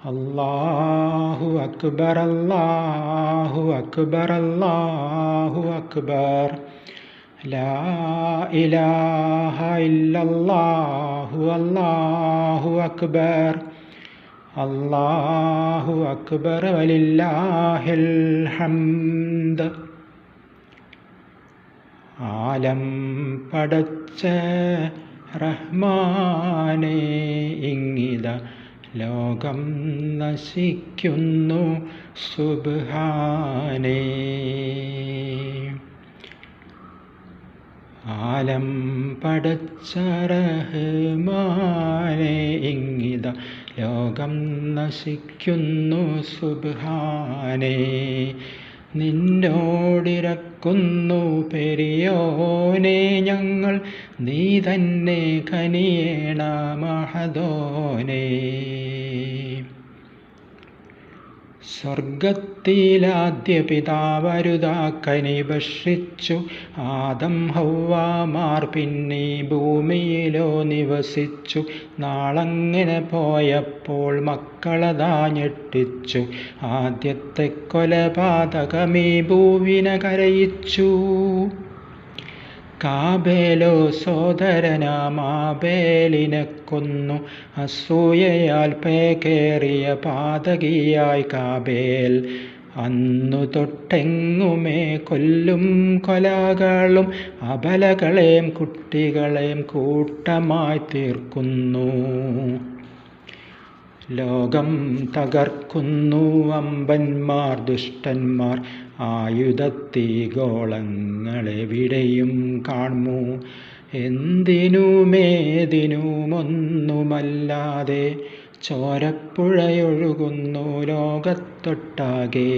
അല്ലാഹു അക്ബർ അല്ലാഹു അക്ബർ അല്ലാഹു അക്ബർ. ലാ ഇലാഹ ഇല്ലല്ലാഹു അല്ലാഹു അക്ബർ. അല്ലാഹു അക്ബർ വലില്ലാഹിൽ ഹംദ്. ആലം പടച്ച റഹ്മാനേ, ഇങ്ങിത ലോകം നശിക്കുന്നു സുബ്ഹാനേ. ആലം പടച്ച റഹ്മാനേ, ഇങ്ങിത ലോകം നശിക്കുന്നു സുബ്ഹാനേ. നിന്നോടിരക്കുന്നു പെരിയോനെ ഞങ്ങൾ, നീ തന്നെ കനിയേണ മഹദോനെ. സ്വർഗത്തിലാദ്യ പിതാവരുതാക്കനി ഭക്ഷിച്ചു ആദം ഹവ്വാമാർ, പിന്നെ ഭൂമിയിലോ നിവസിച്ചു. നാളങ്ങനെ പോയപ്പോൾ മക്കളതാ ഞെട്ടിച്ചു. ആദ്യത്തെ കൊലപാതകമീ ഭൂവിനെ കരയിച്ചു. കാബേലോ സോദരനാം ആബേലിനെ കൊന്നു. അസൂയയാൽ പേകേറിയ പാതകിയായി കാബേൽ. അന്നു തൊട്ടെങ്ങുമേ കൊല്ലും കൊലകളും അബലകളെയും കുട്ടികളെയും കൂട്ടമായി തീർക്കുന്നു. ലോകം തകർക്കുന്നു അമ്പന്മാർ ദുഷ്ടന്മാർ, ആയുധത്തീഗോളങ്ങളെവിടെയും കാൺമു. എന്തിനുമേതിനുമൊന്നുമല്ലാതെ ചോരപ്പുഴയൊഴുകുന്നു ലോകത്തൊട്ടാകെ.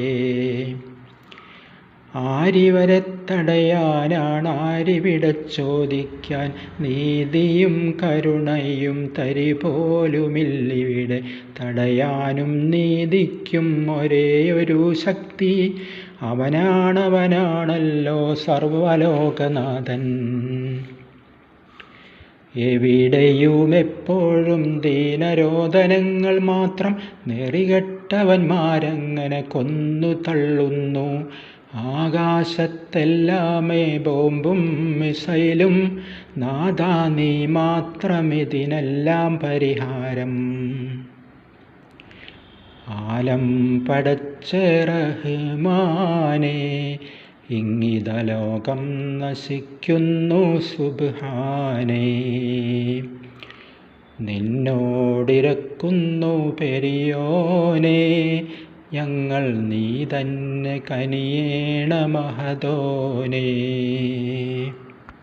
ആരിവരെ തടയാനാണ്, ആരിവിടെ ചോദിക്കാൻ? നീതിയും കരുണയും തരി പോലുമില്ലിവിടെ. തടയാനും നീതിക്കും ഒരേയൊരു ശക്തി, അവനാണല്ലോ സർവ്വലോകനാഥൻ. എവിടെയും എപ്പോഴും ദീനരോധനങ്ങൾ മാത്രം, നെറികെട്ടവന്മാരങ്ങനെ കൊന്നു തള്ളുന്നു. ആകാശത്തെല്ലാമേ ബോംബും മിസൈലും, നാഥാ നീ മാത്രമിതിനെല്ലാം പരിഹാരം. ആലം പടച്ച റഹ്മാനേ, ഇങ്ങിത ലോകം നശിക്കുന്നു സുബ്ഹാനേ. നിന്നോടിരക്കുന്നു പെരിയോനെ ഞങ്ങൾ, നീ തന്നെ കനിയേണ മഹദോനേ.